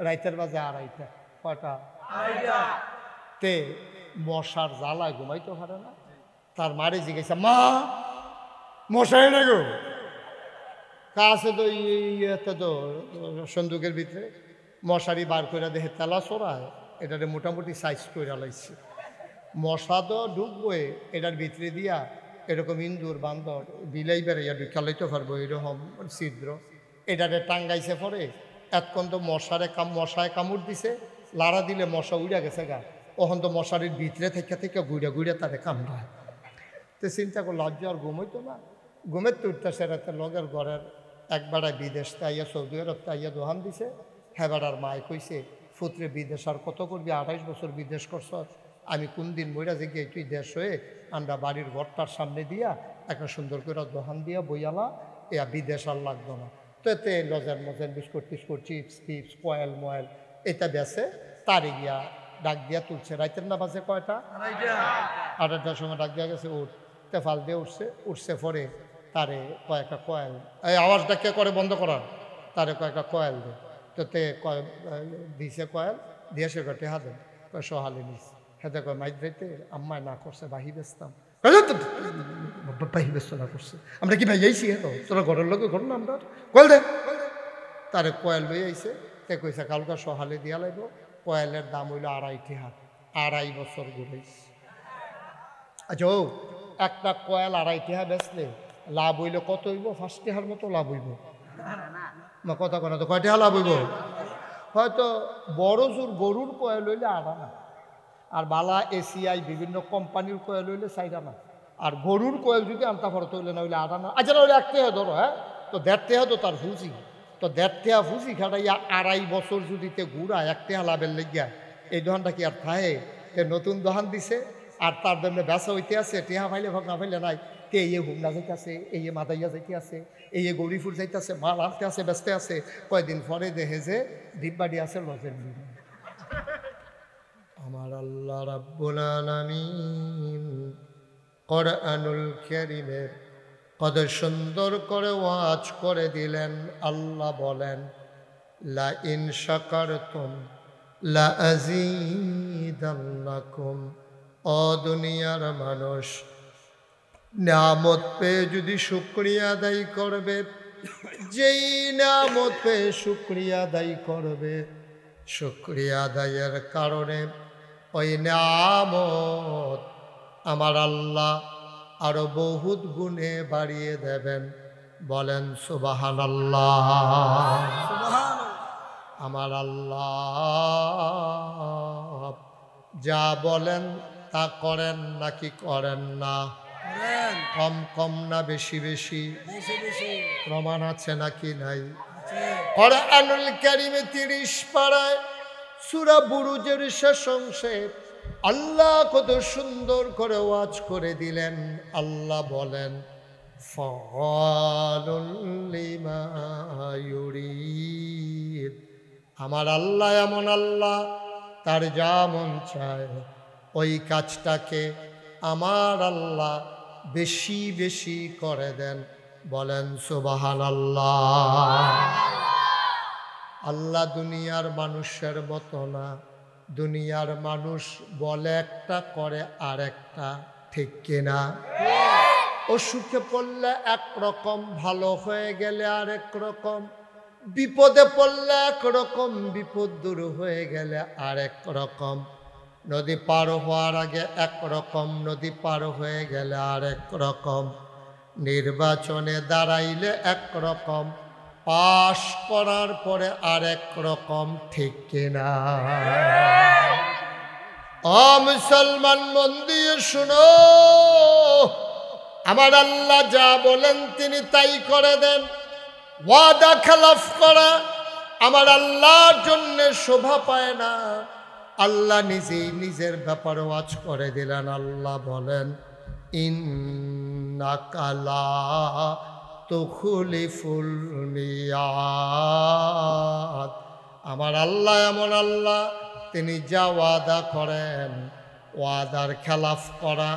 রাইতের বাজে আড়াইটা, কয়টা? তে মশার জ্বালায় ঘুমাইতে পারে না। তার মারে জিজ্ঞাসা, মা মশাই না গো? কাছে তো ইয়েতে তো সন্দুকের ভিতরে মশারি বার করে দেখে তেলা চড়ায়, এটারে মোটামুটি সাইজ করে লাইছে। মশা তো ঢুকবই এটার ভিতরে দিয়া, এরকম ইন্দুর বান্দর বিলাই বেড়াইয়া ঢুকালাইতে পারবো এরকম ছিদ্র, এটারে টাঙ্গাইছে পরে এতক্ষণ তো মশায় কামড় দিছে, লাড়া দিলে মশা উড়া গেছে গা, ওখান তো মশারির ভিতরে থেকে থেকে ঘুরে ঘুরে তারে কামড়ায়। তো চিন্তা করলো লজ্জা আর ঘুমাইতো না, ঘুমের তো উঠতেছে রাতে লগের ঘরের একবারে বিদেশ তাইয়া সৌদি আরব তাইয়া দোহান দিছে। হেবাড়ার মায় কইছে, ফুতরে বিদেশ আর কত করবি, 28 বছর বিদেশ করছ, আমি কোন দিন মইরা যে গিয়ে তুই দেশ হয়ে আমরা বাড়ির ঘরটার সামনে দিয়া একটা সুন্দর করে দোহান দিয়া বইয়ালা, এয়া বিদেশ আর লাগতো না। তো এতে লজের মজের বিস্কুট টিস্কুট চিপস টিপস কয়েল ময়েল এটা বেছে তারে গিয়া ডাক দিয়া তুলছে। রাইতের না বাজে কয়টা? 8টার সময় ডাক দিয়া গেছে, উঠ। তেফাল দিয়ে উঠছে পরে তারে কয়েকটা কয়েল, এই আওয়াজটা কে করে বন্ধ করার, তারে কয়েকটা কয়েল দে। তো তে দিছে কয়েল দিয়ে সে কটে হাতে কয় সহালে নিস। হেতে কয় মাইক দিতে আম্মায় না করছে বাহি বেচতাম, বাহি বেচতে না করছে, আমরা কি ভাই যাইছি তো তোরা ঘরের লোকে ঘর না আমরা কয়েল দে। তারে কয়েল লই আইছে, তে কইছে কালকা সহালে দিয়া লাগবো। কয়েলের দাম হইল 2.5 হাত, 2.5 বছর ঘুরাইছে। আচ্ছা ও একটা কয়েল 2.5 টাকা বেচলে লাভ হইল কত হইব? 5 টাকার মতো লাভ হইব না? কথা কথা তো কয় টাকা লাভ হইব? হয়তো বড় জোর গরুর কয়েল হইলে 8 আনা, আর বালা এসিআই বিভিন্ন কোম্পানির কয়েল হইলে 4 আনা, আর গরুর কয়েল যদি আনতা ফরত হইলে না হইলে 8 আনা। আচ্ছা না হইলে 1 টাকা ধরো, হ্যাঁ তো 1.5 টাকা তো তার ফুজি, তো 1.5 টাকা ফুজি খাটাইয়া 2.5 বছর যদি তে ঘুরা 1 টাকা লাভের লেগিয়া এই দোকানটা কি আর থাহে? নতুন দোকান দিছে আর তার জন্য বেচা হইতে আছে, টেহা ফাইলে ভাগ না ফাইলে নাই। কে এই হুমনা যাইতে আছে, এই মাদাইয়া যাইতে আছে, এই গৌরীপুর যাইতে আছে, মাল আনতে আছে, ব্যস্তে আছে। কয়দিন পরে দেখে যে ডিব্বাডি আছে লজের নিয়ে। আমার আল্লাহ রাব্বুল আলামিন কোরআনুল কারীমের কত সুন্দর করে ওয়াজ করে দিলেন। আল্লাহ বলেন, লা ইন শাকারতুম লা আযীদান্নাকুম। ও দুনিয়ার মানুষ, নিয়ামত পেয়ে যদি শুকরিয়া আদায় করবে, যেই নিয়ামত পেয়ে শুকরিয়া আদায় করবে, শুকরিয়া আদায়ের কারণে ওই নিয়ামত আমার আল্লাহ আরো বহুত গুণে বাড়িয়ে দেবেন। বলেন সুবহানাল্লাহ। আমার আল্লাহ যা বলেন তা করেন নাকি করেন না? কম কম না বেশি বেশি? প্রমাণ আছে নাকি নাই? কোরআনুল কারীমে 30 পারায় সূরা বুরুজের শেষ অংশে আল্লাহ কত সুন্দর করে ওয়াজ করে দিলেন। আল্লাহ বলেন, ফাআলুল লিমা ইউরিদ। আমার আল্লাহ এমন আল্লাহ, তার যা মন চায় ওই কাজটাকে আমার আল্লাহ বেশি বেশি করে দেন। বলেন সুবহানাল্লাহ। আল্লাহ দুনিয়ার মানুষের মতো না। দুনিয়ার মানুষ বলে একটা করে আর একটা, ঠিক কিনা? অসুখে পড়লে একরকম, ভালো হয়ে গেলে আরেক রকম, বিপদে পড়লে একরকম, বিপদ দূর হয়ে গেলে আরেক রকম, নদী পার হওয়ার আগে একরকম, নদী পার হয়ে গেলে আরেক রকম, নির্বাচনে দাঁড়াইলে একরকম, পাশ করার পরে আরেক রকম, ঠিক কিনা? ও মুসলমান, মন দিয়ে শুনো, আমার আল্লাহ যা বলেন তিনি তাই করে দেন। ওয়াদা খেলাফ করা আমার আল্লাহর জন্য শোভা পায় না। আল্লাহ নিজেই নিজের ব্যাপারে ওয়াজ করে দিলেন। আল্লাহ বলেন, ইন্নাকা লা তুখলিফুল মিয়াদ। আমার আল্লাহ এমন আল্লাহ, তিনি যা ওয়াদা করেন, ওয়াদার খেলাফ করা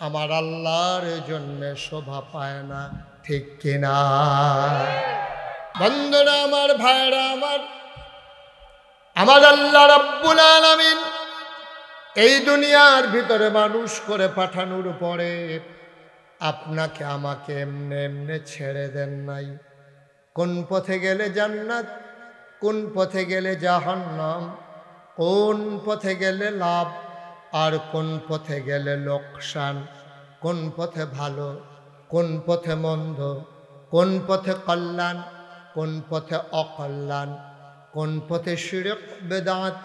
আমার আল্লাহর জন্য শোভা পায় না, ঠিক কিনা? বন্ধুরা আমার, ভাইরা আমার, আমার আল্লাহ রাব্বুল আলামিন এই দুনিয়ার ভিতরে মানুষ করে পাঠানোর পরে আপনাকে আমাকে এমনে এমনে ছেড়ে দেন নাই। কোন পথে গেলে জান্নাত, কোন পথে গেলে জাহান্নাম, কোন পথে গেলে লাভ আর কোন পথে গেলে লোকসান, কোন পথে ভালো, কোন পথে মন্দ, কোন পথে কল্যাণ, কোন পথে অকল্যাণ, কোন পথে শিরক বেদাত,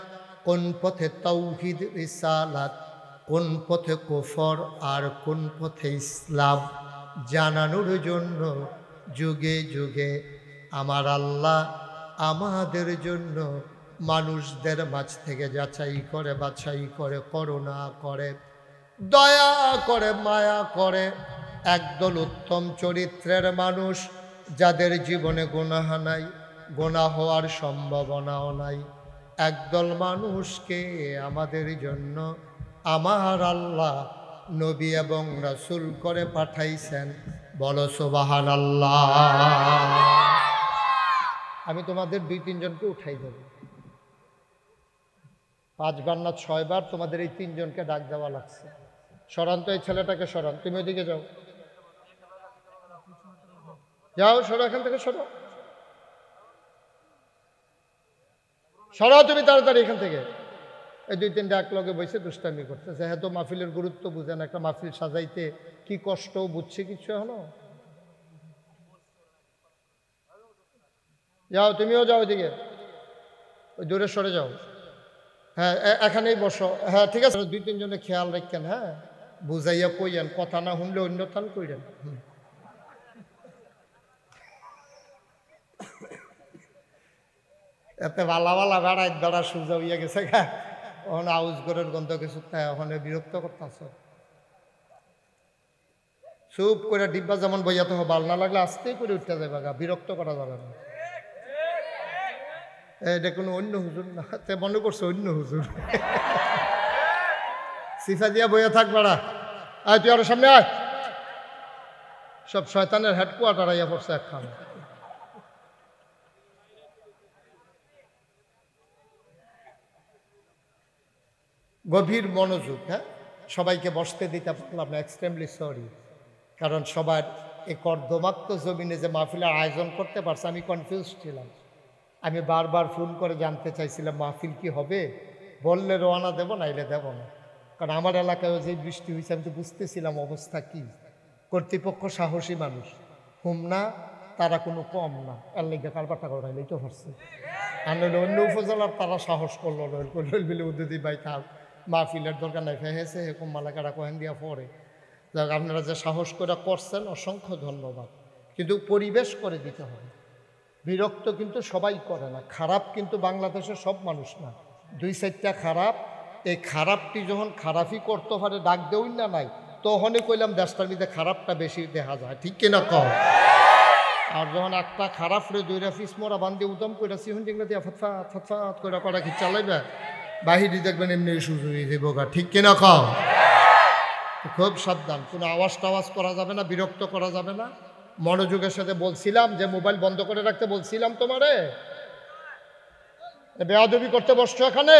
কোন পথে তাওহীদ রিসালাত, কোন পথে কুফর আর কোন পথে ইসলাম জানানোর জন্য যুগে যুগে আমার আল্লাহ আমাদের জন্য মানুষদের মাঝ থেকে যাচাই করে বাছাই করে করুণা করে দয়া করে মায়া করে একদল উত্তম চরিত্রের মানুষ যাদের জীবনে গুনাহ নাই, গুনাহ হওয়ার সম্ভাবনাও নাই, একদল মানুষকে আমাদের জন্য আমার আল্লাহ নবী এবং রাসূল করে পাঠাইছেন। বলো সুবহানাল্লাহ। আমি তোমাদের 2-3 জনকে উঠাই দেব, 5 বার না 6 বার তোমাদের এই 3 জনকে ডাক দেওয়া লাগছে। সরান তো এই ছেলেটাকে, সরান। তুমি ওইদিকে যাও, যাও, সরো এখান থেকে, সরো, সরাও তুমি তাড়াতাড়ি এখান থেকে। এই 2-3টা এক লগে বসে দুষ্টামি করতেছে। হ্যাঁ, তো মাহফিলের গুরুত্ব বুঝেন, একটা মাহফিল সাজাইতে কি কষ্ট বুঝছে কিছু এখনো। যাও, তুমিও যাও ওইদিকে, ওই দূরে সরে যাও। হ্যাঁ, এখানেই বসো। হ্যাঁ, ঠিক আছে, 2-3 জনে খেয়াল রাখেন। হ্যাঁ, বুঝাইয়া কইয়েন, কথা না শুনলে অন্য থান কইরেন। এতে বালা বালা বেড়াই বেড়া সুজা হইয়া গেছে গা, ওখানে আউজ ঘরের গন্ধ কিছু তাই ওখানে বিরক্ত করতেছ। চুপ করে ডিব্বা যেমন বইয়া তো বাল না লাগলে আস্তেই করে উঠতে যাবে গা, বিরক্ত করা যাবে না। এটা কোনো অন্য হুজুর না, তে মনে করছে অন্য হুজুর। সিফা দিয়া বইয়া থাক বেড়া। আয় তুই আরো সামনে আয়। সব শয়তানের হেডকোয়ার্টার আইয়া পড়ছে একখানে। গভীর মনোযোগ। হ্যাঁ, সবাইকে বসতে দিতে পারলাম না, এক্সট্রিমলি সরি। কারণ সবার এই কর্দমাক্ত জমিনে যে মাহফিলের আয়োজন করতে পারছে, আমি কনফিউজ ছিলাম। আমি বারবার ফোন করে জানতে চাইছিলাম মাহফিল কি হবে, বললে রওনা দেব, নাইলে দেব না। কারণ আমার এলাকায় যে বৃষ্টি হয়েছে আমি তো বুঝতেছিলাম অবস্থা কি। কর্তৃপক্ষ সাহসী মানুষ, হুম না, তারা কোনো কম না, এর লেগে কারবারটা করাইলেই তো পারছে। আর নইলে অন্য উপজেলার তারা সাহস করলো, নইল বিলে উদ্যোগী ভাই থাক, মাহফিলের দরকার নাই, ফেহেছে এরকম মালাকারা কহেন দিয়া পরে। যাক, আপনারা যে সাহস করে করছেন অসংখ্য ধন্যবাদ। কিন্তু পরিবেশ করে দিতে হবে। বিরক্ত কিন্তু সবাই করে না, খারাপ কিন্তু বাংলাদেশের সব মানুষ না, 2-4টা খারাপ। এই খারাপটি যখন খারাপই করতে পারে ডাক দেউই না নাই, তখনই কইলাম দেশটার মধ্যে খারাপটা বেশি দেখা যায়, ঠিক কিনা কম। আর যখন একটা খারাপ রে 2 পিস মোড়া বান্ধে উদম করে সিহন ডিংলা দিয়া ফটফাট ফটফাট করে করা কি চালাইবে, বাহিরে দেখবেন এমনি সুযোগ হয়ে যাবো গা, ঠিক কিনা কম। খুব সাবধান, কোনো আওয়াজ টাওয়াজ করা যাবে না, বিরক্ত করা যাবে না। মনোযোগের সাথে বলছিলাম যে মোবাইল বন্ধ করে রাখতে বলছিলাম তোমারে, বেয়াদবি করতে বসছো এখানে।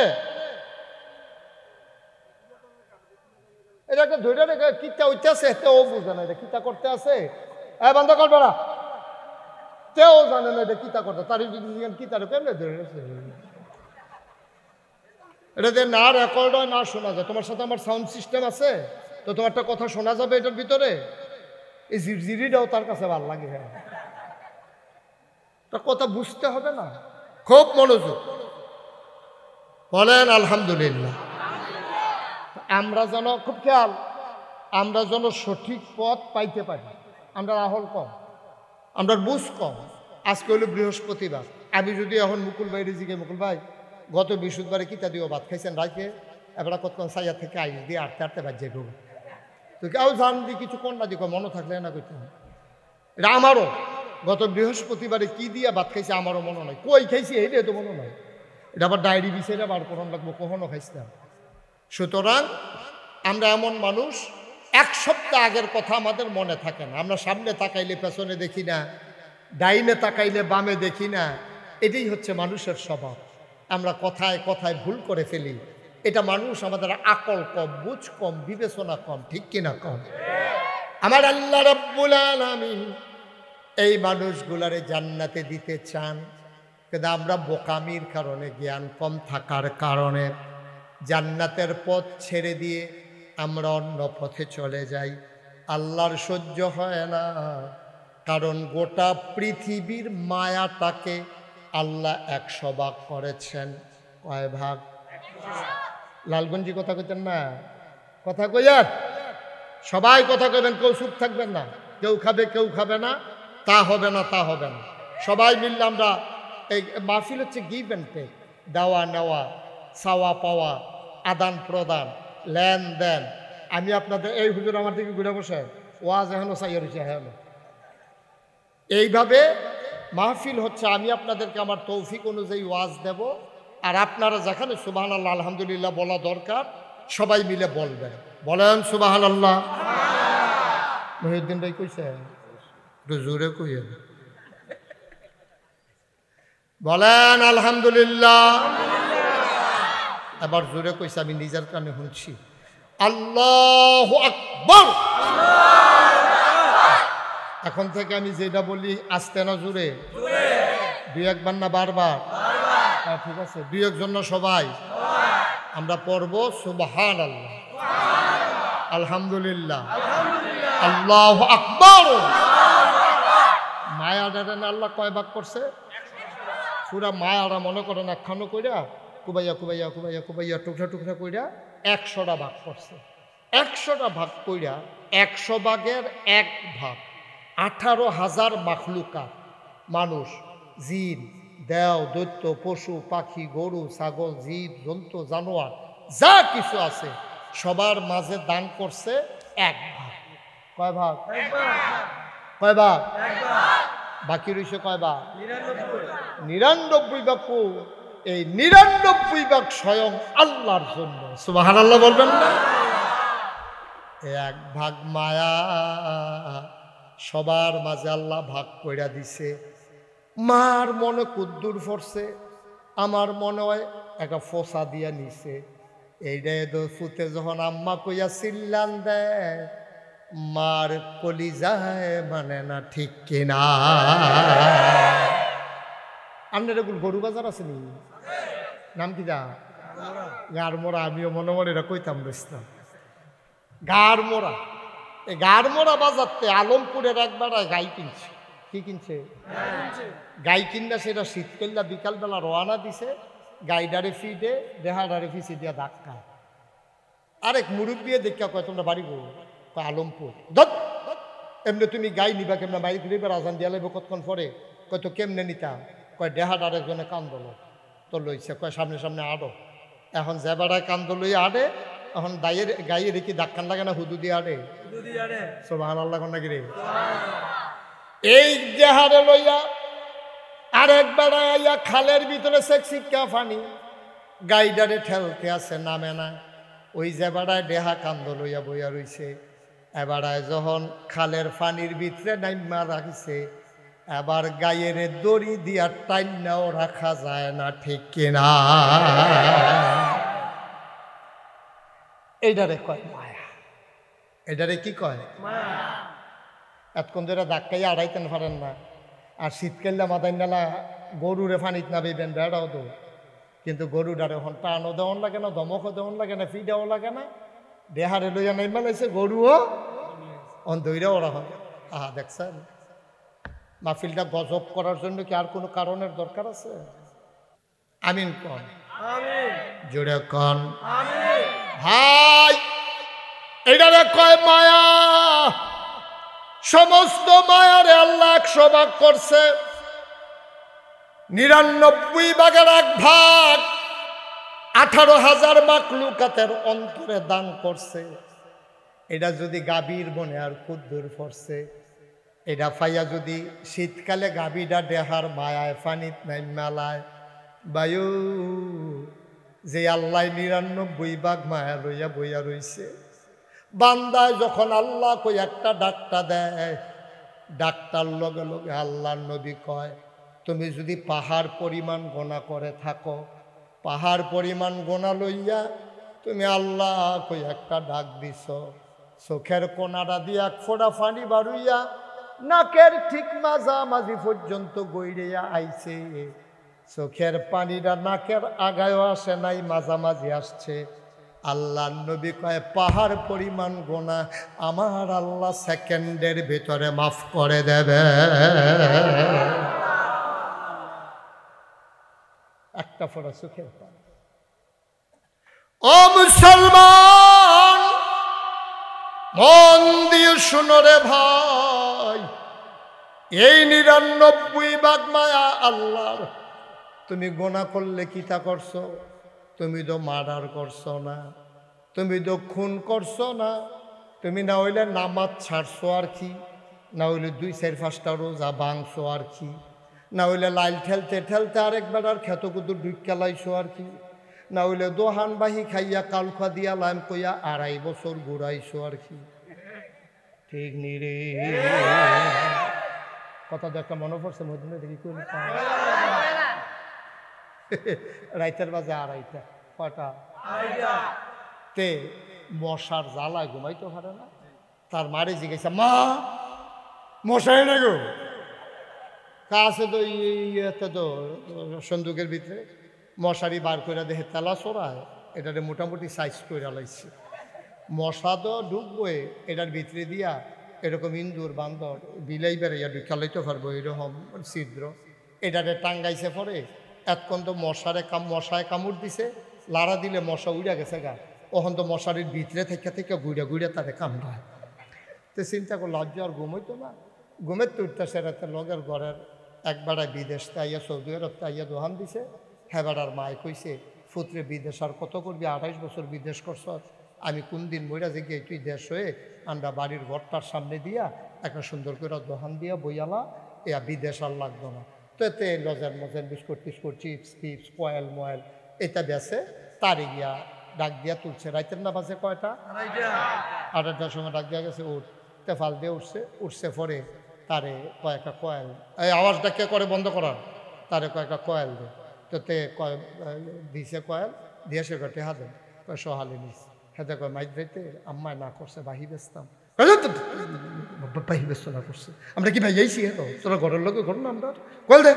এটা একটা ধৈর্য রেখে কিতা হইতে আছে, তেও বুঝে না এটা কিতা করতে আছে। বন্ধ করবে না, তেও জানে না এটা কিতা করতে, তার কিতারে কেমনে ধরে রেখেছে। এটা যে না রেকর্ড হয় না শোনা যায়। তোমার সাথে আমার সাউন্ড সিস্টেম আছে, তো তোমার একটা কথা শোনা যাবে এটার ভিতরে। এই ঝিরঝিরিটাও তার কাছে ভালো লাগে। হ্যাঁ, তার কথা বুঝতে হবে না, খুব মনোযোগ। বলেন আলহামদুলিল্লাহ। আমরা যেন খুব খেয়াল, আমরা যেন সঠিক পথ পাইতে পারি। আমরা আহল কম, আমরা বুঝ কম। আজকে হলো বৃহস্পতিবার, আমি যদি এখন মুকুল ভাই রিজিকে, মুকুল ভাই গত বৃহস্পতিবারে কিতা দিও ভাত খাইছেন রাইতে, এবার কতক্ষণ সাইয়া থেকে আইস দিয়ে আটতে আটতে বাজে ঢুক, তো কেউ জান দি কিছু কন্যা দিক মনে থাকলে না করতে। এটা আমারও গত বৃহস্পতিবারে কি দিয়া ভাত খাইছে আমারও মনে নাই, কই খাইছি এইটা তো মনে নাই। এটা আবার ডায়েরি বিষয়টা বার করন লাগবো, কখনো খাইছিলাম। সুতরাং আমরা এমন মানুষ, 1 সপ্তাহ আগের কথা আমাদের মনে থাকে না। আমরা সামনে তাকাইলে পেছনে দেখি না, ডাইনে তাকাইলে বামে দেখি না। এটাই হচ্ছে মানুষের স্বভাব। আমরা কথায় কথায় ভুল করে ফেলি। এটা মানুষ আমাদের আকল কম, বুঝ কম, বিবেচনা কম, ঠিক কিনা কম? আমার আল্লাহ রাব্বুল আলামিন এই মানুষগুলারে জান্নাতে দিতে চান, কিন্তু আমরা বোকামির কারণে, জ্ঞান কম থাকার কারণে জান্নাতের পথ ছেড়ে দিয়ে আমরা অন্য পথে চলে যাই। আল্লাহর সহ্য হয় না, কারণ গোটা পৃথিবীর মায়াটাকে আল্লাহ 100 ভাগ করেছেন। কয় ভাগ? লালগঞ্জি কথা কইতেন না, কথা কইয়ার সবাই কথা কইবেন, কেউ চুপ থাকবেন না। কেউ খাবে কেউ খাবে না, তা হবে না, তা হবে না। সবাই মিললে আমরা এই মাহফিল হচ্ছে গিভ অ্যান্ড টেক, দেওয়া নেওয়া, চাওয়া পাওয়া, আদান প্রদান, লেনদেন। আমি আপনাদের এই হুজুর আমার দিকে ঘুরে বসে ওয়াজ এখনো চাইয়া রয়েছে, হ্যাঁ এইভাবে মাহফিল হচ্ছে। আমি আপনাদেরকে আমার তৌফিক অনুযায়ী ওয়াজ দেব, আর আপনারা যেখানে সুবহানাল্লাহ আলহামদুলিল্লাহ বলা দরকার সবাই মিলে বলবেন। বলেন সুবহানাল্লাহ। মহিউদ্দিন ভাই কইছে একটু জোরে কইয়েন, বলেন আলহামদুলিল্লাহ। এবার জোরে কইছে, আমি নিজের কানে শুনছি। আল্লাহু আকবার। এখন থেকে আমি যেটা বলি আস্তে না জোরে? দুই একবার না বারবার? হ্যাঁ ঠিক আছে, দুই একজন না সবাই? আমরা পড়ব সুবহানাল্লাহ, আলহামদুলিল্লাহ, আল্লাহু আকবার। মায়া ডারেন আল্লাহ কয় ভাগ করছে? পুরা মায়ারা মনে করেন একখানো কইরা কুবাইয়া কুবাইয়া কুবাইয়া কুবাইয়া টুকরা টুকরা কইরা 100টা ভাগ করছে। 100টা ভাগ কইরা 100 ভাগের 1 ভাগ 18,000 মাখলুকাত, মানুষ, জিন, দেও, দৈত্য, পশু পাখি, গরু ছাগল, জীব জন্তু জানোয়ার যা কিছু আছে সবার মাঝে দান করছে 1 ভাগ। কয় ভাগ? কয় ভাগ? বাকি রয়েছে কয় ভাগ? 99 ভাগ। এই 99 ভাগ স্বয়ং আল্লাহর জন্য। সুবহানাল্লাহ বলবেন না? 1 ভাগ মায়া সবার মাঝে আল্লাহ ভাগ কইরা দিছে। মার মনে কুদ্দুর পড়ছে, আমার মনে হয় একটা ফোসা দিয়া নিছে। এইটাই তো ফুতে যখন আম্মা কইয়া চিল্লান দেয়, মার কলিজায় মানে না, ঠিক কিনা? আপনার এগুলো গরু বাজার আছে নি? নাম কি দা? গাড় মোড়া। আমিও মনে মনে এটা কইতাম বুঝতাম। গাড় মোড়া। এই গাড় মোড়া বাজারতে আলমপুরের একবার গাই কিনছে। কি কিনছে? গাই কিননা সেটা শীতকাল্লা বিকালবেলা রওনা দিছে। গাইডারে ফিডে দেহাডারে ফিসি দিয়া ধাক্কা। আরেক মুরব্বী দেখা কয় তোমরা বাড়ি গো? কয় আলমপুর। এমনি তুমি গাই নিবা কেমনে? মাইক নিবে রাজান দিয়া লাগবে কতক্ষণ পরে। কয় তো কেমনে নিতা? কয় দেহাডার একজনে কান্দল তো লইছে। কয় সামনে সামনে আড়ো। এখন যে বেড়ায় কান্দ লইয়া আড়ে, এখন গাইয়ে রেখে ধাক্কান লাগে না, হুদু দিয়ে আড়ে। সুবহানাল্লাহ কোন নাকি রে? এই দেহারে লইয়া আরেক বেড়ায় আইয়া খালের ভিতরে সেকসিক্কা পানি, গাইডারে ঠেলতে আছে, নামে না। ওই যে বেড়ায় দেহা কান্দ লইয়া বইয়া রইছে। এবারায় যখন খালের পানির ভিতরে নাইমা রাখিছে, এবার গায়ের দড়ি দিয়া টাইনাও রাখা যায় না, ঠিক কিনা? এইটারে কয় মায়া। এটারে কি কয়? মায়া। এতক্ষণ ধরে ধাক্কাইয়া আড়াইতেন পারেন না। আর শীতকালে মাথায় নালা গরুরে ফানিত না বেবেন বেড়াও তো, কিন্তু গরুটারে এখন টানও দেওয়ান লাগে না, ধমকও দেওয়ান লাগে না, ফিডাও লাগে না। দেহারে লইয়া নাই মানাইছে গরুও অন্ধইরা ওরা হয়। আহা দেখছেন, মাহফিলটা গজব করার জন্য কি আর কোনো কারণের দরকার আছে? আমিন কন, জোরে কন ভাই। এটারে কয় মায়া। সমস্ত মায়ারে আল্লাহ 100 ভাগ করছে। 99 ভাগের 1 ভাগ 18,000 মাখলুকাতের অন্তরে দান করছে। এটা যদি গাভীর বনে আর কুদ্দুর পড়ছে, এটা পাইয়া যদি শীতকালে গাভীটা দেহার মায়ায় ফানিত নাই মেলায়, বায়ু যে আল্লাহ 99 ভাগ মায়া লইয়া বইয়া রইছে। বান্দায় যখন আল্লাহ কই একটা ডাকটা দেয়, ডাকটার লগে লগে আল্লাহর নবী কয়, তুমি যদি পাহাড় পরিমাণ গোনা করে থাকো, পাহাড় পরিমাণ গোনা লইয়া তুমি আল্লাহ কই একটা ডাক দিছ, চোখের কোনাটা দিয়ে এক ফোঁটা পানি বাড়ুইয়া নাকের ঠিক মাঝামাঝি পর্যন্ত গইড়িয়া আইছে। চোখের পানিটা নাকের আগায়ও আসে নাই, মাঝামাঝি আসছে। আল্লাহ নবী কয় পাহাড় পরিমাণ গোনা আমার আল্লাহ সেকেন্ডের ভিতরে মাফ করে দেবে। একটা ফোঁটা চোখের পানি। ও মুসলমান, মন দিয়ে শুনো রে ভাই, এই ৯৯ মায়া আল্লাহর। তুমি গোনা করলে কি তা করছো? তুমি তো মার্ডার করছো না, তুমি তো খুন করছো না, তুমি না হইলে নামাজ ছাড়ছো আর কি, না হইলে ২-৪-৫টা রোজা ভাঙছো আর কি, না হইলে লাইল ঠেলতে ঠেলতে আরেকবার আর খেত কুতুর ঢুক্কা লাইছো আর কি, না হইলে দোহান বাহি খাইয়া কালখা দিয়া লাইম কইয়া ২.৫ বছর ঘুরাইছো আর কি। ঠিক নি রে? কথা তো একটা মনে পড়ছে মদিনা দেখি কই রাইতের বাজে ২.৫টা। কয়টা? তে মশার জ্বালায় ঘুমাইতে পারে না। তার মারে জিজ্ঞাসা, মা মশাই না গো? কাছে তো ইয়েতে তো সন্দুকের ভিতরে মশারি বার করে দেখে তেলা চড়ায়, এটারে মোটামুটি সাইজ করে লাইছে। মশা তো ঢুকবই এটার ভিতরে দিয়া, এরকম ইন্দুর বান্দর বিলাই বেড়াইয়া ঢুকা লাইতে পারবো এরকম ছিদ্র, এটারে টাঙ্গাইছে পরে। এতক্ষণ তো মশায় কামড় দিছে, লাড়া দিলে মশা উড়া গেছে গা, ওখান তো মশারির ভিতরে থেকে থেকে ঘুরে ঘুরে তারে কামড়ায়। তো চিন্তা করলো আজ আর ঘুমাইতো না, ঘুমের তো উঠতেছে রাতে লগের ঘরের একবারে বিদেশ তাইয়া সৌদি আরব তাইয়া দোহান দিছে। হেবাড়ার মায় কইছে, ফুতরে বিদেশ আর কত করবি, ২৮ বছর বিদেশ করছ, আমি কোন দিন মইরা যে গিয়ে তুই দেশ হয়ে আমরা বাড়ির ঘরটার সামনে দিয়া একটা সুন্দর করে দোহান দিয়া বইয়ালা, এ বিদেশ আর লাগতো না। তো এতে লজের মজের বিস্কুট টিস্কুট চিপস টিপস কয়েল ময়েল এটা বেছে তারে গিয়া ডাক দিয়া তুলছে। রাইতের না বাজে কয়টা? ৮টার সময় ডাক দিয়া গেছে, উঠ। তেফাল দিয়ে উঠছে পরে তারে কয়েকটা কয়েল, এই আওয়াজটা কে করে বন্ধ করার, তারে কয়েকটা কয়েল দে। তো তে দিছে কয়েল দিয়ে সে কটে হাতে কয় সহালে নিস। হেতে কয় মাইক ভাইতে আম্মায় না করছে বাহি বেচতাম, বাহি বেচত না করছে, আমরা কি ভাই আইসি তো তোরা ঘরের লোকে ঘর না আমরা কয়েল দে।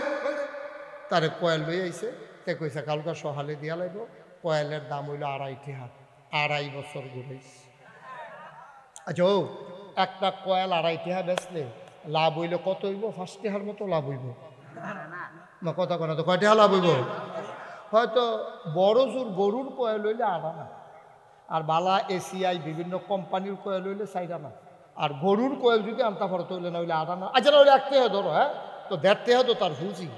তারে কয়েল লই আইছে, তে কইছে কালকা সহালে দিয়া লাগবো। কয়েলের দাম হইল ২.৫ টাকা, ২.৫ বছর ঘুরাইছে। আচ্ছা ও একটা কয়েল ২.৫ টাকা বেচলে লাভ হইল কত হইব? ৫ টাকার মতো লাভ হইব না? কথা কথা তো কয় টাকা লাভ হইব? হয়তো বড় জোর গরুর কয়েল হইলে ৮ আনা, আর বালা এসিআই বিভিন্ন কোম্পানির কয়েল হইলে ৪ আনা, আর গরুর কয়েল যদি আনতা পারতো হইলে না হইলে ৮ আনা। আচ্ছা না হইলে ১ টাকা ধরো, হ্যাঁ তো ১.৫ টাকা তো তার ফুজি,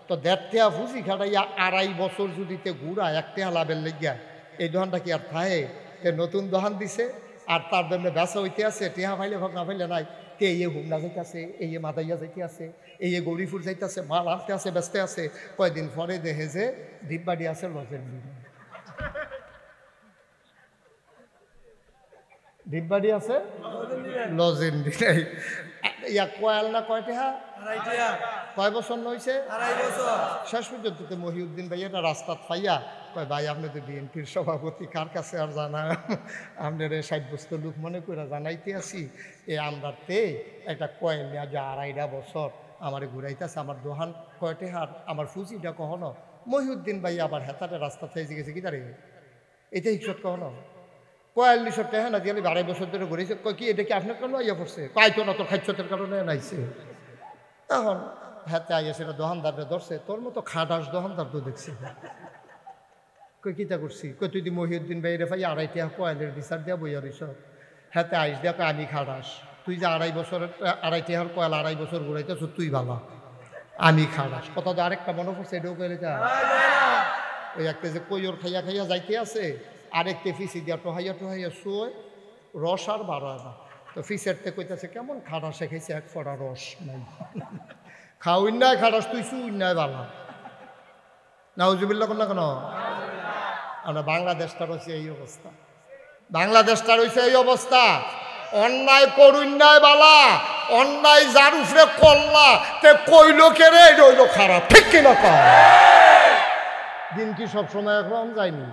তো ১.৫ টাকা ফুজি খাটাইয়া ২.৫ বছর যদি তে ঘুরা ১ টাকা লাভের লেগিয়া, এই দোকানটা কি আর থাহে? তে নতুন দোকান দিছে আর তার জন্য বেচা হইতে আছে, টেহা ফাইলে ভাগ না ফাইলে নাই। তে এই হুমনা যাইতে আছে, এই মাদাইয়া যাইতে আছে, এই গৌরীপুর যাইতে আছে, মাল আনতে আছে, বেচতে আছে। কয়দিন পরে দেখে যে ডিপবাড়ি আছে লজের বিড়ি, ডিপবাড়ি আছে লজের বিড়ি। ইয়া কয়াল না কয় টাকা? ২.৫ কয় বছর নইছে? ২.৫ বছর। শেষ পর্যন্ত তো মহিউদ্দিন ভাই এটা রাস্তাত পাইয়া কয় ভাই আপনি তো বিএনপির সভাপতি, কার কাছে আর জানা, আপনার ৬০ বছর লোক মনে করে জানাইতে আসি। আমরা তে একটা কয়েল নিয়ে যে ২.৫ বছর আমার ঘুরাইতেছে, আমার দোহান কয়টে হার, আমার ফুজিটা কখনো। মহিউদ্দিন ভাই আবার হেতাটে রাস্তা থেকে গেছে কি দাঁড়িয়ে এটা হিসত কখনো ৪৫ টাকা না দিয়ে ২.৫ বছর ধরে ঘুরেছে। কয় কি এটা কি আপনার কেন আইয়া পড়ছে? কাইতো না, তোর খাইছতের কারণে নাইছে। এখন হাতে আইয়া সেটা দোকানদারটা ধরছে, তোর মতো খাটাস দোকানদার তো দেখছি। কই কিতা করছি? কই তুই দি মহিউদ্দিন ভাই রে ভাই ২.৫ টাকা কয়েলের বিচার দিয়া বইয়া রইছ। হাতে আইস দিয়া আমি খাটাস, তুই যে ২.৫ বছরের ২.৫ টাকার কয়েল ২.৫ বছর ঘুরাইতেছ, তুই বাবা আমি খাটাস। কথা তো আরেকটা মনে পড়ছে, এটাও কইলে যা ওই একটা যে কইর খাইয়া খাইয়া যাইতে আছে, আরেকটা ফিসি দিয়া টোহাইয়া টোহাইয়া শোয়, রস আর বাড়ায় না। তো ফিসেরতে কইতেছে কেমন খাটাস শেখাইছে, এক ফোঁটা রস নাই, খাওয়াই নাই খাটাস, তুই শুই নাই বালা। নাউজুবিল্লাহ না কেন? আমরা বাংলাদেশটা রয়েছে এই অবস্থা, বাংলাদেশটা রয়েছে এই অবস্থা। অন্যায় করুন নাই বালা, অন্যায় যার উপরে করলা তে কইল কে রে রইল খারাপ, ঠিক কিনা? দিন কি সবসময় একরকম যায়নি,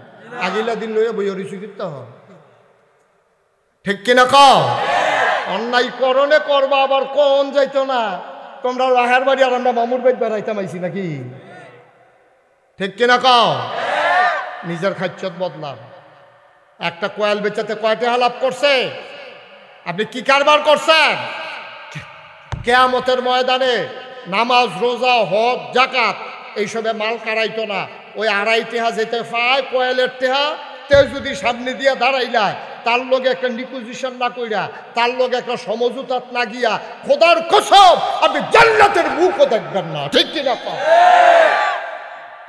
আগিলা দিন লইয়া বই অরিচিত হয়, ঠিক কিনা কও? অন্যায় করণে করবা আবার কোন যাইতো না, তোমরা রাহের বাড়ি আর আমরা মামুর বাড়ি বেড়াইতাম আইছি নাকি, ঠিক কিনা কও? নিজের খাচ্ছত বদলাম। একটা কোয়েল বেচাতে কয়টা লাভ করছে? আপনি কি কারবার করছেন? কিয়ামতের ময়দানে নামাজ, রোজা, হজ, যাকাত এইসবে মাল কারাইতো না। ওই আড়াই টেহা যেতে পায় কোয়েলের টেহা, তে যদি সামনে দিয়ে দাঁড়াইলায় তার লগে একটা নিপোজিশন না কইরা, তার লগে একটা সমঝোতাত না গিয়া খোদার কসম আপনি জান্নাতের মুখও দেখবেন না, ঠিক কিনা?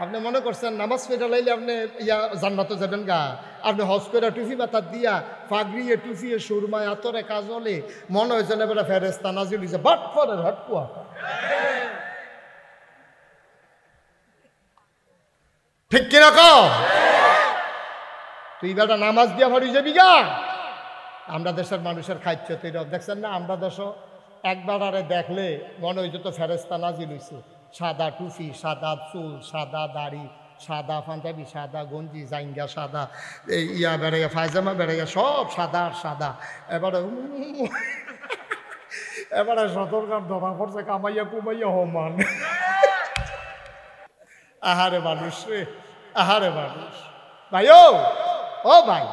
আপনি মনে করছেন নামাজ পড়া লাইলে আপনি জান্নাতে যাবেন গা? আপনি হজ করে টুফি মাথার দিয়া পাগড়িয়ে টুফিয়ে সুরমায় আতরে কাজলে মনে হয়েছে না বেটা ফেরেস্তা নাজিল হয়েছে বাট ফরের হাটকুয়া, ঠিক কিনা কও? তুই বেটা নামাজ দিয়া ভারি যাবি গা? আমরা দেশের মানুষের খাইছ তুই দেখছেন না, আমরা দেশ একবার আরে দেখলে মনে হইতো তো ফেরেস্তা নাজিল হয়েছে। সাদা টুপি, সাদা চুল, সাদা দাড়ি, সাদা পাঞ্জাবি, সাদা গঞ্জি, জাইঙ্গা সাদা, ইয়া বেড়াইয়া পায়জামা বেড়াইয়া সব সাদা আর সাদা। এবারে সতর্কার ধরা পড়ছে কামাইয়া কুমাইয়া হমান। আহারে মানুষ রে, আহারে মানুষ। ভাই ও ভাই,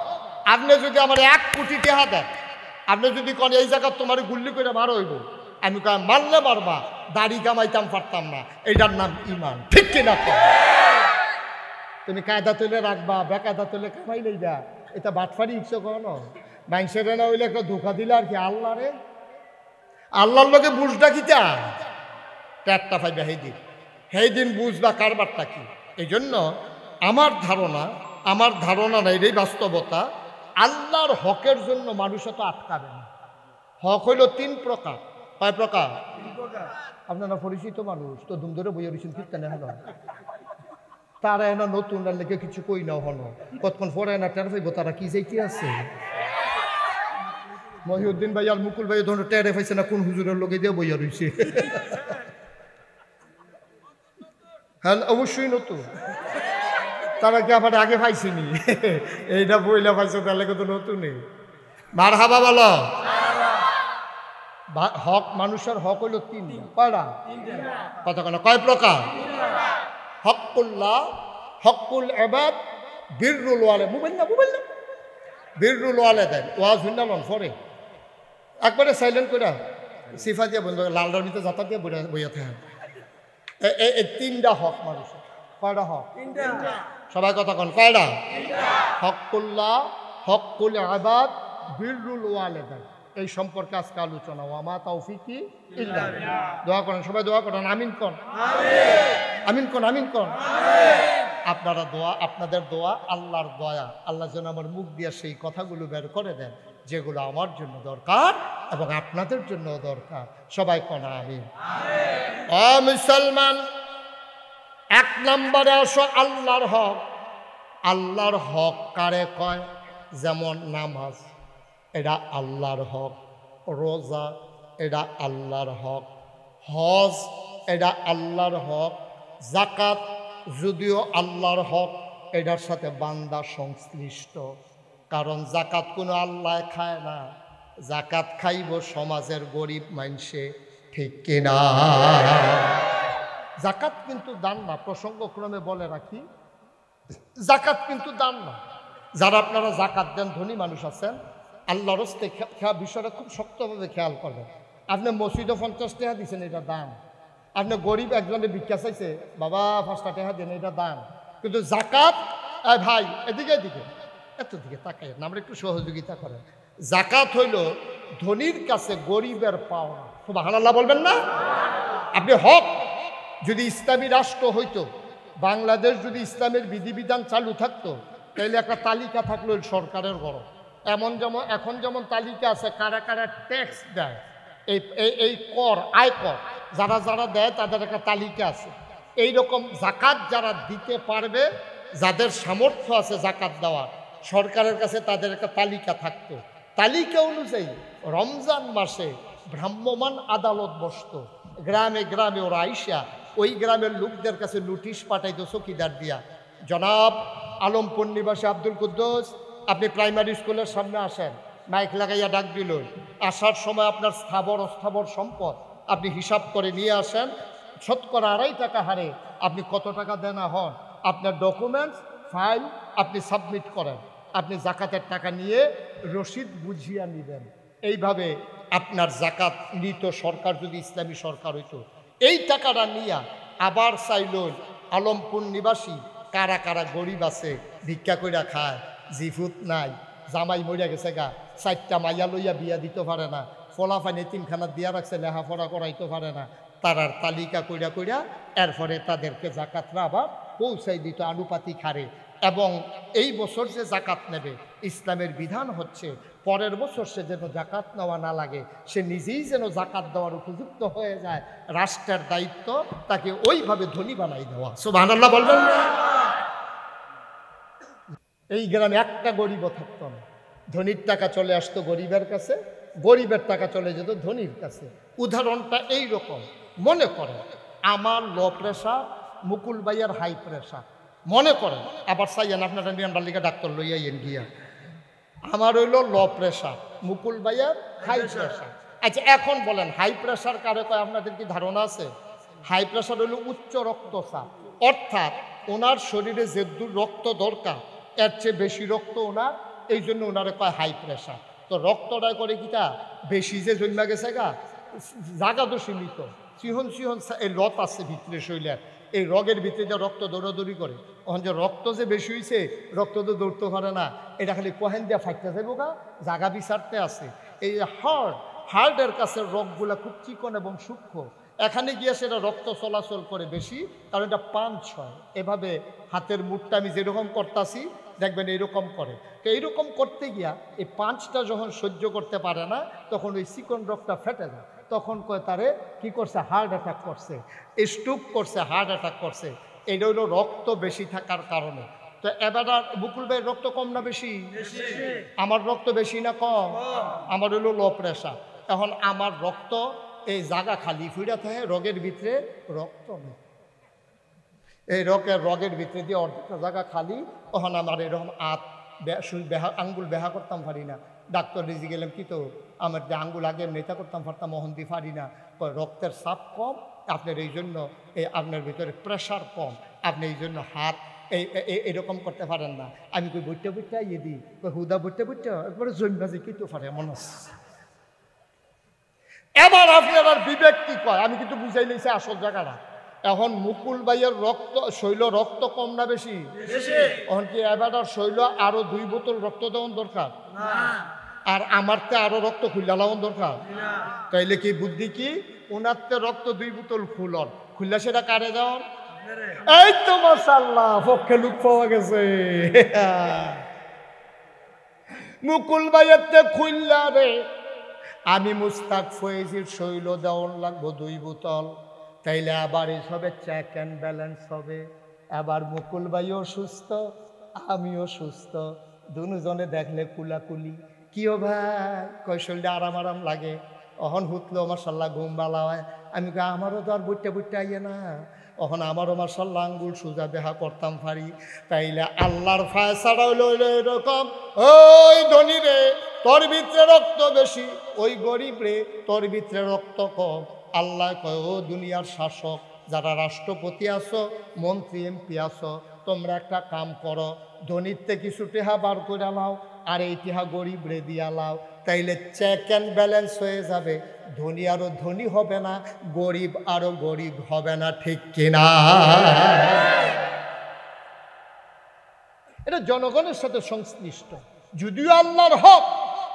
আপনি যদি আমার 1 কোটি টাকা দেন, আপনি যদি কোন এই জায়গা তোমার গুল্লি করে মারো হইব, আমি মারলে মারবা, দাড়ি কামাইতাম পারতাম না, এইটার নাম ইমান, ঠিক কিনা? তুমি কায়দা তুলে রাখবা, বেকায়দা তুলে কামাই লইবা, এটা বাটফারি ইচ্ছা কখনো মানুষের না হইলে একটা ধোকা দিলে আর কি। আল্লাহ রে, আল্লাহর লোকে বুঝটা কিতা ট্যাটটা পাইবা, সেই দিন বুঝবা কারবারটা কি। এই জন্য আমার ধারণা না, এটাই বাস্তবতা, আল্লাহর হকের জন্য মানুষ তো আটকাবে না। হক হইল 3 প্রকার। কয় প্রকার? আপনারা পরিচিত মানুষ তো, দুম ধরে বইয়া রয়েছেন কীর্তনে হলো, তারা এনা নতুন লেগে কিছু কই না হলো, কতক্ষণ পরে না টের পাইব তারা কি যাইতে আছে। মহিউদ্দিন ভাই আর মুকুল ভাই ধরনের টেরে পাইছে না কোন হুজুরের লোকে দিয়ে বইয়া রয়েছে। হ্যাঁ অবশ্যই নতুন, তারা কি আবার আগে পাইছেনি, এইটা বইলা পাইছে তাহলে কিন্তু নতুনই। মারহাবা বলো। হক, মানুষের হক হইল 3টা। কয়টা? কথা কেন? কয় প্রকার? হকুল্লাহ, হকুল ইবাদ, বিররুল ওয়ালিদাইন। মোবাইল না বিররুল ওয়ালিদাইন ওয়াজ হুন্ডালন পরে একবারে সাইলেন্ট করে সিফা দিয়ে বন্ধ, লালডার ভিতরে যাতা দিয়ে বইয়া থাকে। এই 3টা হক মানুষের। কয়টা হক? সবাই কথা কন, কয়টা? হকুল্লাহ, হকুল ইবাদ, বিররুল ওয়ালিদাইন। এই সম্পর্কে আজকে আলোচনা। ওয়ামা তৌফিকি ইল্লা বিল্লাহ। দোয়া করেন, সবাই দোয়া করেন, আমিন কোন, আমিন কোন, আমিন কোন। আপনারা দোয়া, আপনাদের দোয়া আল্লাহর দয়া, আল্লাহ যেন আমার মুখ দিয়ে সেই কথাগুলো বের করে দেন যেগুলো আমার জন্য দরকার এবং আপনাদের জন্য দরকার। সবাই কোন আমিন। ও মুসলমান, 1 নম্বরে আসো আল্লাহর হক। আল্লাহর হক কারে কয়? যেমন নামাজ, এটা আল্লাহর হক। রোজা, এটা আল্লাহর হক। হজ, এটা আল্লাহর হক। যাকাত যদিও আল্লাহর হক, এটার সাথে বান্দা সংশ্লিষ্ট, কারণ যাকাত কোনো আল্লাহ খায় না, যাকাত খাইব সমাজের গরিব মানুষে, ঠিক কিনা? যাকাত কিন্তু দান না, প্রসঙ্গক্রমে বলে রাখি, যাকাত কিন্তু দান না। যারা আপনারা যাকাত দেন ধনী মানুষ আছেন, আল্লাহর হস্তে বিষয়টা খুব শক্তভাবে খেয়াল করবেন। আপনি মসজিদে 50 টাকা দিচ্ছেন, এটা দান। আপনি গরিব একজনে ভিক্ষা চাইছে, বাবা 5 টাকা দেন, এটা দান। কিন্তু যাকাত, ভাই এদিকে এত দিকে তাকাই না, আমরা একটু সহযোগিতা করেন। যাকাত হইল ধনীর কাছে গরিবের পাওনা। সুবহানাল্লাহ বলবেন না? আপনি হক, যদি ইসলামী রাষ্ট্র হইতো, বাংলাদেশ যদি ইসলামের বিধিবিধান চালু থাকতো, তাইলে একটা তালিকা থাকলো সরকারের বড়। এখন যেমন তালিকা আছে কারা কারা ট্যাক্স দেয়, এই কর, আয়কর যারা যারা দেয় তাদের একটা তালিকা আছে। এইরকম যাকাত যারা দিতে পারবে, যাদের সামর্থ্য আছে যাকাত দেওয়ার, সরকারের কাছে তাদের একটা তালিকা থাকতো। তালিকা অনুযায়ী রমজান মাসে ভ্রাম্যমাণ আদালত বসতো। গ্রামে গ্রামে ওরা আইসা ওই গ্রামের লোকদের কাছে নোটিশ পাঠাইতো চৌকিদার দিয়া, জনাব আলমপুর নিবাসী আব্দুল কুদ্দুস, আপনি প্রাইমারি স্কুলের সামনে আসেন, মাইক লাগাইয়া ডাক দিল। আসার সময় আপনার স্থাবর অস্থাবর সম্পদ আপনি হিসাব করে নিয়ে আসেন। শতকরা 2.5 টাকা হারে আপনি কত টাকা দেনা হন, আপনার ডকুমেন্টস ফাইল আপনি সাবমিট করেন। আপনি জাকাতের টাকা নিয়ে রসিদ বুঝিয়া নেবেন। এইভাবে আপনার জাকাত নিত সরকার যদি ইসলামী সরকার হইতো, এই টাকাটা নিয়া আবার চাইল আলমপুর নিবাসী কারা কারা গরিব আছে ভিক্ষা কইরা খায়, জিফুত নাই, জামাই মরিয়া গেছে গা, 4টা মাইয়া লইয়া বিয়া দিতে পারে না, ফলাফান এতিমখানা দিয়া রাখছে, লেখাপড়া করাইতে পারে না, তারার তালিকা কইরা কইরা এরপরে তাদেরকে জাকাতরা আবার পৌঁছাই দিত আনুপাতিক হারে। এবং এই বছর যে জাকাত নেবে, ইসলামের বিধান হচ্ছে পরের বছর সে যেন জাকাত নেওয়া না লাগে, সে নিজেই যেন জাকাত দেওয়ার উপযুক্ত হয়ে যায়। রাষ্ট্রের দায়িত্ব তাকে ওইভাবে ধনী বানাই দেওয়া। সুবহানাল্লাহ বলবেন না? এই গ্রামে একটা গরিবও থাকতো না, ধনীর টাকা চলে আসতো গরিবের কাছে, গরিবের টাকা চলে যেত ধনীর কাছে। উদাহরণটা এই রকম, মনে করেন আমার লো প্রেশার, মুকুল ভাইয়ার হাই প্রেশার, মনে করেন, আবার চাইয়েন আপনারা নিয়ান্ডার লিগে ডাক্তার লইয়াইয়েন গিয়া, আমার হইল লো প্রেশার, মুকুল ভাইয়ার হাই প্রেশার। আচ্ছা এখন বলেন হাই প্রেশার কারে কয়, আপনাদের কি ধারণা আছে? হাই প্রেশার হইল উচ্চ রক্তচাপ, অর্থাৎ ওনার শরীরে যে রক্ত দরকার এর চেয়ে বেশি রক্ত ওনার, এই জন্য ওনারে কয় হাই প্রেশার। তো রক্তটা করে কিটা বেশি যে জন্মা গেছে গা, জাগা তো সীমিত, চিহন চিহন এই লত আছে ভিতরে শরীরের, এই রগের ভিতরে যে রক্ত দৌড়াদৌড়ি করে, ওখান যে রক্ত যে বেশি হয়েছে, রক্ত তো দৌড়তে পারে না, এটা খালি কহেন দিয়া ফাইটতে যাবো গা, জাগা বিচারতে আছে। এই হার্টের কাছে রগগুলা খুব চিকন এবং সূক্ষ্ম, এখানে গিয়ে সেটা রক্ত চলাচল করে বেশি, কারণ এটা পাঞ্চ হয়। এভাবে হাতের মুঠটা আমি যেরকম করতাছি দেখবেন এইরকম করে। তো এইরকম করতে গিয়া এই পাঞ্চটা যখন সহ্য করতে পারে না, তখন ওই চিকন রক্তটা ফেটে যায়, তখন কয় তারে কি করছে, হার্ট অ্যাটাক করছে, স্ট্রোক করছে, হার্ট অ্যাটাক করছে। এটা হলো রক্ত বেশি থাকার কারণে। তো এবার মুকুল ভাইয়ের রক্ত কম না বেশি? আমার রক্ত বেশি না কম? আমার হলো লো প্রেশার। এখন আমার রক্ত এই জায়গা খালি ফুইরা থাকে, রগের ভিতরে রক্ত নেই, এই রগের ভিতরে দিয়ে অর্ধেকটা জায়গা খালি। তখন আমার এরকম আঙ্গুল বেহা করতাম পারি না। ডাক্তার রিজি গেলাম, কি তো আমার যে আঙ্গুল আগে নেতা করতাম পারতাম, মোহন দি পারি না, রক্তের চাপ কম আপনার, এই জন্য এই আপনার ভিতরে প্রেশার কম, আপনি এই জন্য হাত এরকম করতে পারেন না। আমি কই বইটা বইটা ইয়ে দিই, হুদা বইটা বইটা একবারে জন্মাজি কিন্তু পারে মনে হচ্ছে। এবার আপনার আর বিবেক কি কয়, আমি কিন্তু বুঝাই নিয়েছি আসল জায়গাটা। এখন মুকুল ভাইয়ের শৈল রক্ত কম না বেশি? এখন কি এবার আর শৈল আরো 2 বোতল রক্ত দেওয়ার দরকার? আর আমারতে আরো রক্ত খুললা লাগান দরকার? তাইলে কি বুদ্ধি কি, ওনারতে রক্ত 2 বোতল খুললা সেটা কারে যাওয়ার? এই তো মাশাআল্লাহ, পক্ষে লোক পাওয়া গেছে। মুকুল ভাইয়েরতে খুললা রে, আমি মুস্তাক ফয়েজির শৈল দেওয়ার লাগবো 2 বোতল, তাইলে আবার এসবে চেক অ্যান্ড ব্যালেন্স হবে। আবার মুকুল ভাইও সুস্থ, আমিও সুস্থ, দুজনে দেখলে কুলাকুলি। কিও ভাই, কৌশলটা আরাম আরাম লাগে। অহন হুতলো মাশাল্লাহ ঘুম বালা হয়। আমি আমারও তো আর বুটটা বুটটা আইয়ে না, অহন আমারও মাশাল্লাহ আঙ্গুল সোজা দেহা করতাম পারি। তাইলে আল্লাহর ফায়সালা হইল এরকম, ওই ধনী রে তোর ভিতরে রক্ত বেশি, ওই গরিব রে তোর ভিতরে রক্ত কম। আল্লাহ কয়, ও দুনিয়ার শাসক, যারা রাষ্ট্রপতি আছো, মন্ত্রী এমপি আছো, তোমরা একটা কাম করো, ধনীতে কিছু টেহা বার করে লাও, আর এই টেহা গরিব রে দিয়া লাও, তাইলে চেক অ্যান্ড ব্যালেন্স হয়ে যাবে। ধনী আরো ধনী হবে না, গরিব আরো গরিব হবে না, ঠিক কিনা? এটা জনগণের সাথে সংশ্লিষ্ট, যদিও আল্লাহর হক,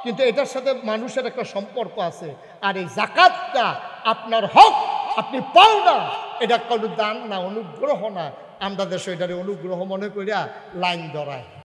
কিন্তু এটার সাথে মানুষের একটা সম্পর্ক আছে। আর এই জাকাতটা আপনার হক, আপনি পাও না, এটা কোনো দান না, অনুগ্রহ না। আমরা দেশে এটারে অনুগ্রহ মনে করিয়া লাইন ধরায়।